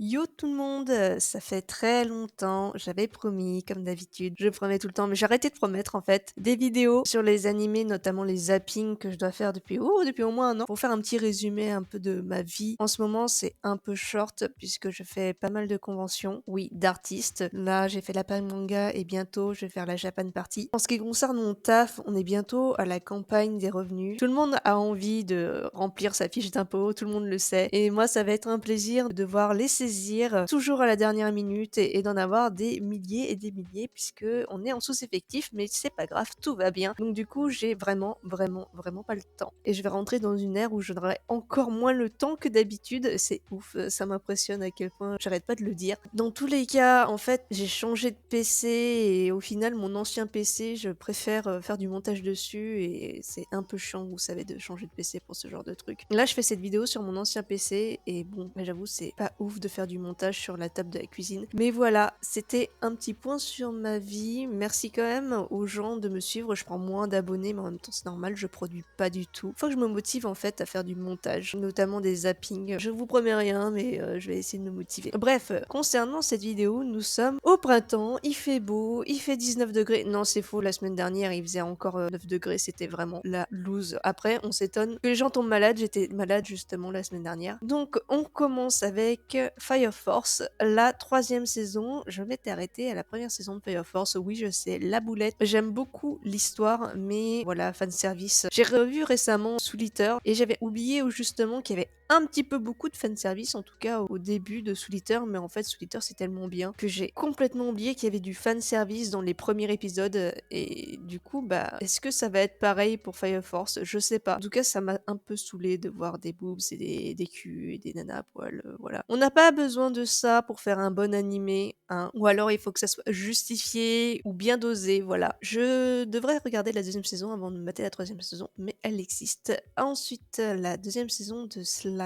Yo tout le monde, ça fait très longtemps, j'avais promis comme d'habitude, je promets tout le temps, mais j'ai arrêté de promettre en fait, des vidéos sur les animés, notamment les zappings que je dois faire depuis au moins un an, pour faire un petit résumé un peu de ma vie. En ce moment, c'est un peu short puisque je fais pas mal de conventions, oui, d'artistes. Là, j'ai fait la Pan Manga et bientôt je vais faire la Japan Party. En ce qui concerne mon taf, on est bientôt à la campagne des revenus. Tout le monde a envie de remplir sa fiche d'impôt, tout le monde le sait, et moi ça va être un plaisir de devoir les saisir toujours à la dernière minute et d'en avoir des milliers et des milliers puisque on est en sous-effectif, mais c'est pas grave, tout va bien. Donc du coup, j'ai vraiment pas le temps. Et je vais rentrer dans une ère où je n'aurai encore moins le temps que d'habitude. C'est ouf, ça m'impressionne à quel point j'arrête pas de le dire. Dans tous les cas, en fait, j'ai changé de PC et au final, mon ancien PC, je préfère faire du montage dessus et c'est un peu chiant, vous savez, de changer de PC pour ce genre de truc. Là, je fais cette vidéo sur mon ancien PC et bon, bah, j'avoue, c'est pas ouf de faire du montage sur la table de la cuisine. Mais voilà, c'était un petit point sur ma vie. Merci quand même aux gens de me suivre. Je prends moins d'abonnés, mais en même temps, c'est normal, je produis pas du tout. Faut que je me motive en fait à faire du montage, notamment des zappings. Je vous promets rien, mais je vais essayer de me motiver. Bref, concernant cette vidéo, nous sommes au printemps, il fait beau, il fait 19 degrés. Non, c'est faux, la semaine dernière, il faisait encore 9 degrés, c'était vraiment la loose. Après, on s'étonne que les gens tombent malades, j'étais malade justement la semaine dernière. Donc, on commence avec Fire Force, la troisième saison. Je m'étais arrêtée à la première saison de Fire Force, oui, je sais, la boulette. J'aime beaucoup l'histoire, mais voilà, fanservice. J'ai revu récemment Soul Eater et j'avais oublié justement qu'il y avait un petit peu beaucoup de fanservice, en tout cas au début de Soul Eater, mais en fait Soul Eater c'est tellement bien que j'ai complètement oublié qu'il y avait du fanservice dans les premiers épisodes et du coup bah est-ce que ça va être pareil pour Fire Force? Je sais pas. En tout cas ça m'a un peu saoulé de voir des boobs et des culs et des nanas à poil, voilà. On n'a pas besoin de ça pour faire un bon animé, hein. Ou alors il faut que ça soit justifié ou bien dosé, voilà. Je devrais regarder la deuxième saison avant de mater la troisième saison, mais elle existe. Ensuite, la deuxième saison de Slime,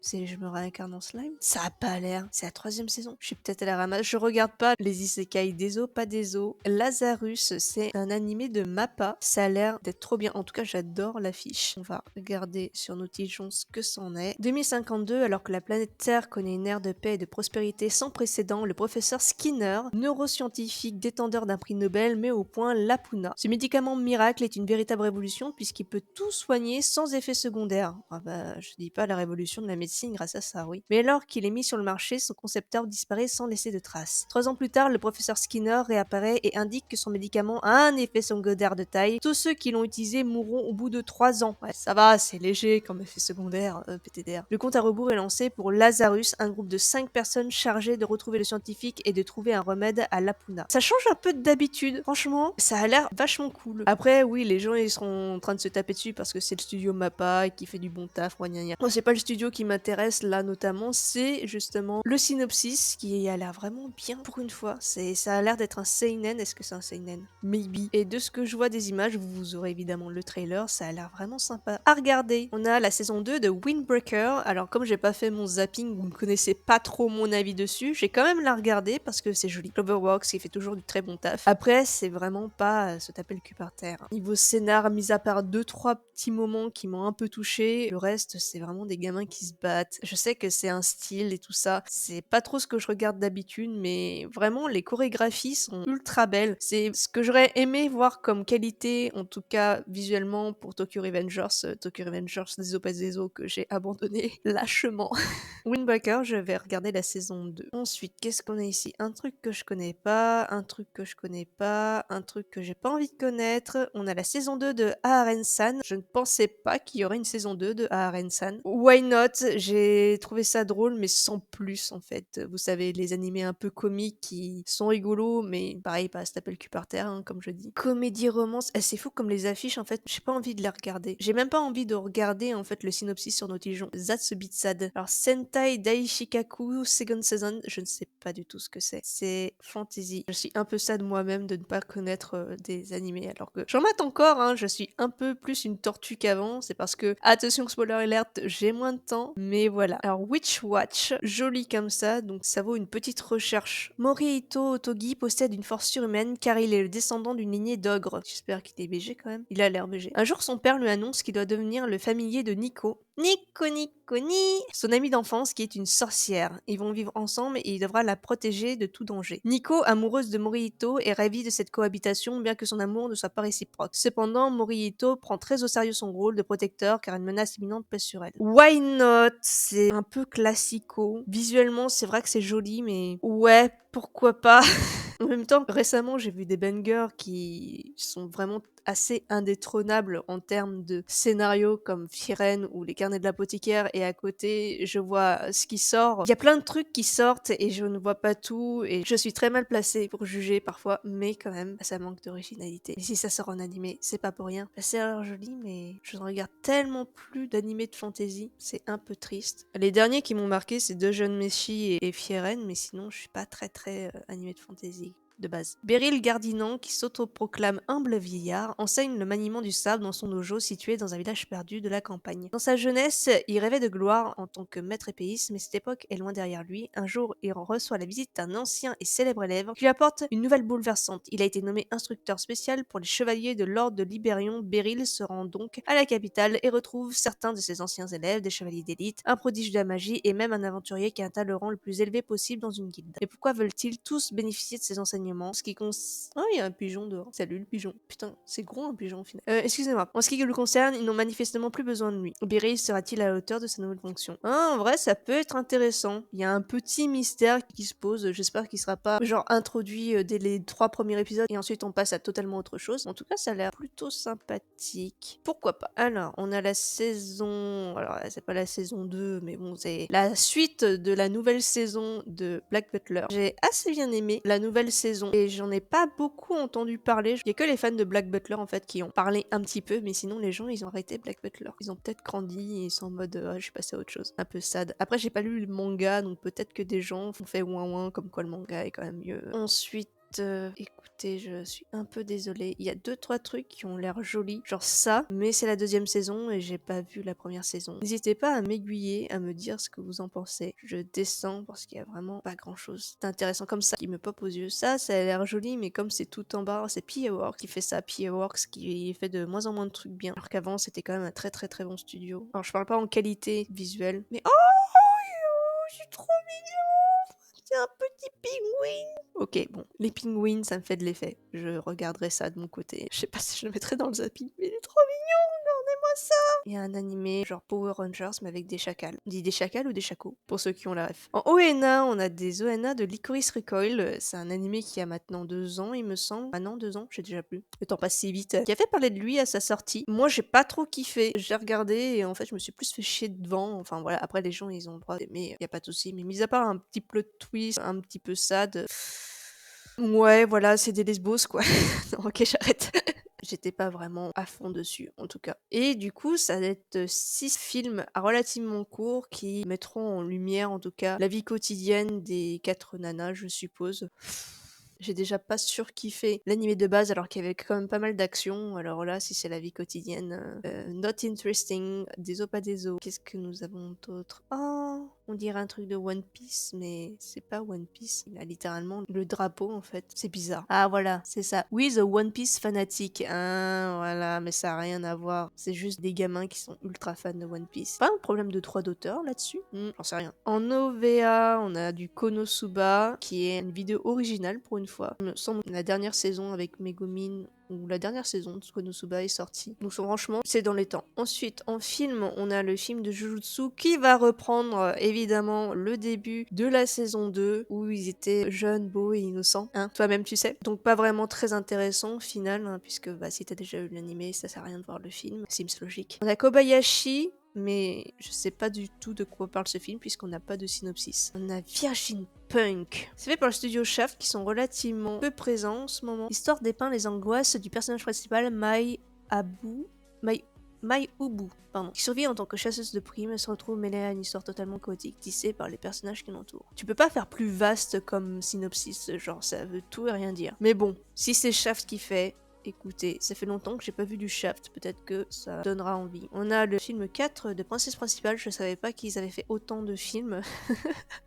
c'est Je me réincarne en slime? Ça a pas l'air. C'est la troisième saison. Je suis peut-être à la ramasse. Je regarde pas les isekai, des os, pas des os. Lazarus, c'est un animé de Mappa. Ça a l'air d'être trop bien. En tout cas, j'adore l'affiche. On va regarder sur Notijon ce que c'en est. 2052, alors que la planète Terre connaît une ère de paix et de prospérité sans précédent, le professeur Skinner, neuroscientifique détenteur d'un prix Nobel, met au point l'Apuna. Ce médicament miracle est une véritable révolution puisqu'il peut tout soigner sans effet secondaire. Ah bah, je dis pas la révolution de la médecine grâce à ça, oui. Mais alors qu'il est mis sur le marché, son concepteur disparaît sans laisser de traces. 3 ans plus tard, le professeur Skinner réapparaît et indique que son médicament a un effet secondaire de taille. Tous ceux qui l'ont utilisé mourront au bout de 3 ans. Ouais, ça va, c'est léger comme effet secondaire, PTDR. Le compte à rebours est lancé pour Lazarus, un groupe de 5 personnes chargées de retrouver le scientifique et de trouver un remède à l'Apuna. Ça change un peu d'habitude, franchement, ça a l'air vachement cool. Après, oui, les gens ils seront en train de se taper dessus parce que c'est le studio Mappa qui fait du bon taf, gna gna. Moi, c'est pas le studio qui m'intéresse là notamment, c'est justement le synopsis qui a l'air vraiment bien pour une fois. Ça a l'air d'être un seinen. Est-ce que c'est un seinen? Maybe. Et de ce que je vois des images, vous aurez évidemment le trailer, ça a l'air vraiment sympa à regarder. On a la saison 2 de Windbreaker. Alors comme j'ai pas fait mon zapping, vous ne connaissez pas trop mon avis dessus, j'ai quand même la regarder parce que c'est joli. Cloverworks qui fait toujours du très bon taf. Après, c'est vraiment pas se taper le cul par terre. Niveau scénar, mis à part 2-3 petits moments qui m'ont un peu touché, le reste c'est vraiment des gamins qui se battent. Je sais que c'est un style et tout ça, c'est pas trop ce que je regarde d'habitude, mais vraiment les chorégraphies sont ultra belles. C'est ce que j'aurais aimé voir comme qualité, en tout cas visuellement pour Tokyo Revengers. Tokyo Revengers, des pas des os que j'ai abandonné lâchement. Windbreaker, je vais regarder la saison 2. Ensuite, qu'est-ce qu'on a ici? Un truc que je connais pas, un truc que je connais pas, un truc que j'ai pas envie de connaître. On a la saison 2 de Aharen-san. Je ne pensais pas qu'il y aurait une saison 2 de Aharen-san. Why not? J'ai trouvé ça drôle, mais sans plus en fait. Vous savez, les animés un peu comiques qui sont rigolos, mais pareil, pas à se taper le cul par terre, hein, comme je dis. Comédie romance, c'est fou comme les affiches en fait, j'ai pas envie de les regarder. J'ai même pas envie de regarder en fait le synopsis sur Notijon. That's a bit sad. Alors Sentai Daishikaku Second Season, je ne sais pas du tout ce que c'est. C'est fantasy. Je suis un peu sad moi-même de ne pas connaître des animés alors que j'en mate encore, hein. Je suis un peu plus une tortue qu'avant. C'est parce que, attention spoiler alert, j'ai moins de temps, mais voilà. Alors Witch Watch, joli comme ça, donc ça vaut une petite recherche. Morihito Otogi possède une force surhumaine car il est le descendant d'une lignée d'ogres. J'espère qu'il est BG quand même. Il a l'air BG. Un jour, son père lui annonce qu'il doit devenir le familier de Nico. Nico, son amie d'enfance qui est une sorcière. Ils vont vivre ensemble et il devra la protéger de tout danger. Nico, amoureuse de Morihito, est ravie de cette cohabitation bien que son amour ne soit pas réciproque. Cependant, Morihito prend très au sérieux son rôle de protecteur car une menace imminente pèse sur elle. Why not? C'est un peu classico. Visuellement, c'est vrai que c'est joli, mais ouais, pourquoi pas? En même temps, récemment, j'ai vu des bangers qui sont vraiment assez indétrônables en termes de scénario comme Firen ou Les Carnets de l'apothicaire et à côté, je vois ce qui sort. Il y a plein de trucs qui sortent et je ne vois pas tout et je suis très mal placée pour juger parfois, mais quand même, ça manque d'originalité. Et si ça sort en animé, c'est pas pour rien. C'est alors joli, mais je ne regarde tellement plus d'animés de fantasy, c'est un peu triste. Les derniers qui m'ont marqué, c'est Deux jeunes Meshi et Firen, mais sinon, je suis pas très animé de fantasy de base. Beryl Gardinan, qui s'autoproclame humble vieillard, enseigne le maniement du sable dans son dojo situé dans un village perdu de la campagne. Dans sa jeunesse, il rêvait de gloire en tant que maître épéiste, mais cette époque est loin derrière lui. Un jour, il reçoit la visite d'un ancien et célèbre élève qui lui apporte une nouvelle bouleversante. Il a été nommé instructeur spécial pour les chevaliers de l'ordre de Libérion. Beryl se rend donc à la capitale et retrouve certains de ses anciens élèves, des chevaliers d'élite, un prodige de la magie et même un aventurier qui atteint le rang le plus élevé possible dans une guilde. Et pourquoi veulent-ils tous bénéficier de ces enseignements? Ce qui Ah, il y a un pigeon dehors. Salut le pigeon. Putain, c'est gros un pigeon au final. Excusez-moi. En ce qui le concerne, ils n'ont manifestement plus besoin de lui. Beryl sera-t-il à la hauteur de sa nouvelle fonction? Ah, en vrai, ça peut être intéressant. Il y a un petit mystère qui se pose. J'espère qu'il sera pas genre introduit dès les 3 premiers épisodes et ensuite on passe à totalement autre chose. En tout cas, ça a l'air plutôt sympathique. Pourquoi pas? Alors, on a la saison... Alors, c'est pas la saison 2, mais bon, c'est la suite de la nouvelle saison de Black Butler. J'ai assez bien aimé la nouvelle saison et j'en ai pas beaucoup entendu parler. Il y a que les fans de Black Butler en fait qui ont parlé un petit peu, mais sinon les gens ils ont arrêté Black Butler. Ils ont peut-être grandi et ils sont en mode ah, je suis passé à autre chose. Un peu sad. Après j'ai pas lu le manga donc peut-être que des gens ont fait ouin ouin comme quoi le manga est quand même mieux. Ensuite écoutez, je suis un peu désolée. Il y a 2-3 trucs qui ont l'air jolis, genre ça, mais c'est la deuxième saison et j'ai pas vu la première saison. N'hésitez pas à m'aiguiller, à me dire ce que vous en pensez. Je descends parce qu'il y a vraiment pas grand chose d'intéressant comme ça qui me pop aux yeux. Ça a l'air joli, mais comme c'est tout en bas, c'est PA Works qui fait ça. PA Works qui fait de moins en moins de trucs bien. Alors qu'avant, c'était quand même un très bon studio. Alors je parle pas en qualité visuelle, mais oh, je suis trop mignon! C'est un petit pingouin. Ok, bon, les pingouins, ça me fait de l'effet. Je regarderai ça de mon côté. Je sais pas si je le mettrai dans le zapping, mais il est trop mignon, regardez-moi ça. Il y a un animé genre Power Rangers, mais avec des chacals. On dit des chacals ou des chacos, pour ceux qui ont la ref. En ONA, on a des ONA de Licorice Recoil. C'est un animé qui a maintenant 2 ans, il me semble. Ah non, 2 ans, j'ai déjà plus. Le temps passe si vite. Qui a fait parler de lui à sa sortie. Moi, j'ai pas trop kiffé. J'ai regardé et en fait, je me suis plus fait chier devant. Enfin voilà, après les gens, ils ont le droit d'aimer, y a pas de souci. Mais mis à part un petit plot twist, un petit peu sad. Ouais, voilà, c'est des lesbos, quoi. Non, ok, j'arrête. J'étais pas vraiment à fond dessus, en tout cas. Et du coup, ça va être 6 films relativement courts qui mettront en lumière, en tout cas, la vie quotidienne des 4 nanas, je suppose. J'ai déjà pas surkiffé l'animé de base alors qu'il y avait quand même pas mal d'action. Alors là, si c'est la vie quotidienne, not interesting, des os pas des os. Qu'est-ce que nous avons d'autre? Oh, on dirait un truc de One Piece, mais c'est pas One Piece. Il a littéralement le drapeau en fait. C'est bizarre. Ah voilà, c'est ça. Oui, the One Piece fanatique. Ah voilà, mais ça a rien à voir. C'est juste des gamins qui sont ultra fans de One Piece. Pas un problème de droit d'auteur là-dessus? J'en sais rien. En OVA, on a du Konosuba, qui est une vidéo originale pour une fois. Il me semble que la dernière saison avec Megumin ou la dernière saison de Konosuba est sortie. Donc franchement, c'est dans les temps. Ensuite, en film, on a le film de Jujutsu qui va reprendre évidemment le début de la saison 2 où ils étaient jeunes, beaux et innocents. Hein, toi-même tu sais. Donc pas vraiment très intéressant au final, hein, puisque bah, si t'as déjà eu l'animé, ça sert à rien de voir le film. Seems logique. On a Kobayashi, mais je sais pas du tout de quoi parle ce film puisqu'on n'a pas de synopsis. On a Virgin Punk. C'est fait par le studio Shaft qui sont relativement peu présents en ce moment. L'histoire dépeint les angoisses du personnage principal Mai Ubu, qui survit en tant que chasseuse de primes et se retrouve mêlée à une histoire totalement chaotique tissée par les personnages qui l'entourent. Tu peux pas faire plus vaste comme synopsis, genre ça veut tout et rien dire. Mais bon, si c'est Shaft qui fait, écoutez, ça fait longtemps que j'ai pas vu du Shaft, peut-être que ça donnera envie. On a le film 4 de Princesse Principale, je savais pas qu'ils avaient fait autant de films.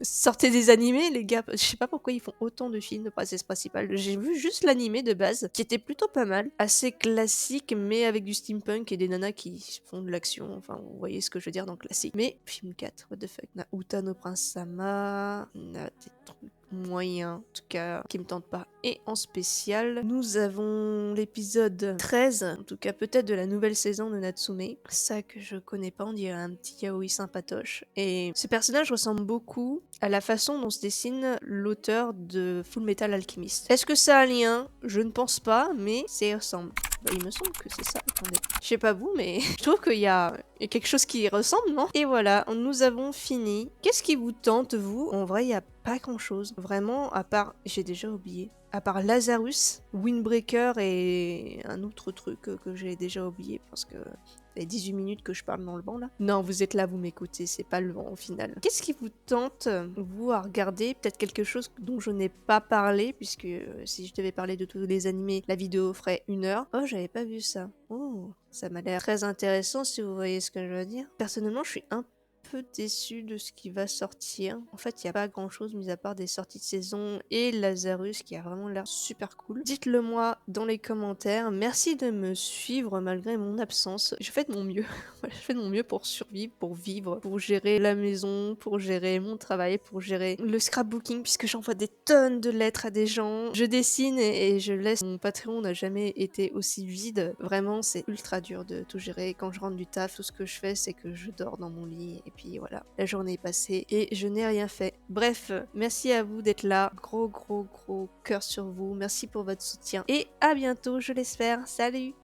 Sortez des animés, les gars, je sais pas pourquoi ils font autant de films de Princesse Principale. J'ai vu juste l'animé de base, qui était plutôt pas mal, assez classique, mais avec du steampunk et des nanas qui font de l'action, enfin vous voyez ce que je veux dire dans classique. Mais film 4, what the fuck. On a Utano Prince Sama, on a des trucs moyen, en tout cas qui me tente pas. Et en spécial, nous avons l'épisode 13, en tout cas peut-être de la nouvelle saison de Natsume. Ça que je connais pas, on dirait un petit yaoi sympatoche. Et ce personnage ressemble beaucoup à la façon dont se dessine l'auteur de Full Metal Alchemist. Est-ce que ça a un lien? Je ne pense pas, mais ça y ressemble. Bah, il me semble que c'est ça, attendez. Je sais pas vous, mais je trouve qu'il y a quelque chose qui y ressemble, non? Et voilà, nous avons fini. Qu'est-ce qui vous tente, vous? En vrai, il y a pas grand-chose. Vraiment, à part... J'ai déjà oublié. À part Lazarus, Windbreaker et un autre truc que j'ai déjà oublié parce que... Ça fait 18 minutes que je parle dans le banc là. Non, vous êtes là, vous m'écoutez, c'est pas le vent au final. Qu'est-ce qui vous tente, vous, à regarder? Peut-être quelque chose dont je n'ai pas parlé, puisque si je devais parler de tous les animés, la vidéo ferait 1 heure. Oh, j'avais pas vu ça. Oh, ça m'a l'air très intéressant si vous voyez ce que je veux dire. Personnellement, je suis un peu déçue de ce qui va sortir. En fait, il n'y a pas grand chose mis à part des sorties de saison et Lazarus qui a vraiment l'air super cool. Dites-le moi dans les commentaires. Merci de me suivre malgré mon absence. Je fais de mon mieux. Voilà, je fais de mon mieux pour survivre, pour vivre, pour gérer la maison, pour gérer mon travail, pour gérer le scrapbooking puisque j'envoie des tonnes de lettres à des gens. Je dessine et je laisse. Mon Patreon n'a jamais été aussi vide. Vraiment, c'est ultra dur de tout gérer. Quand je rentre du taf, tout ce que je fais, c'est que je dors dans mon lit et puis voilà, la journée est passée et je n'ai rien fait. Bref, merci à vous d'être là. Gros cœur sur vous. Merci pour votre soutien et à bientôt, je l'espère. Salut!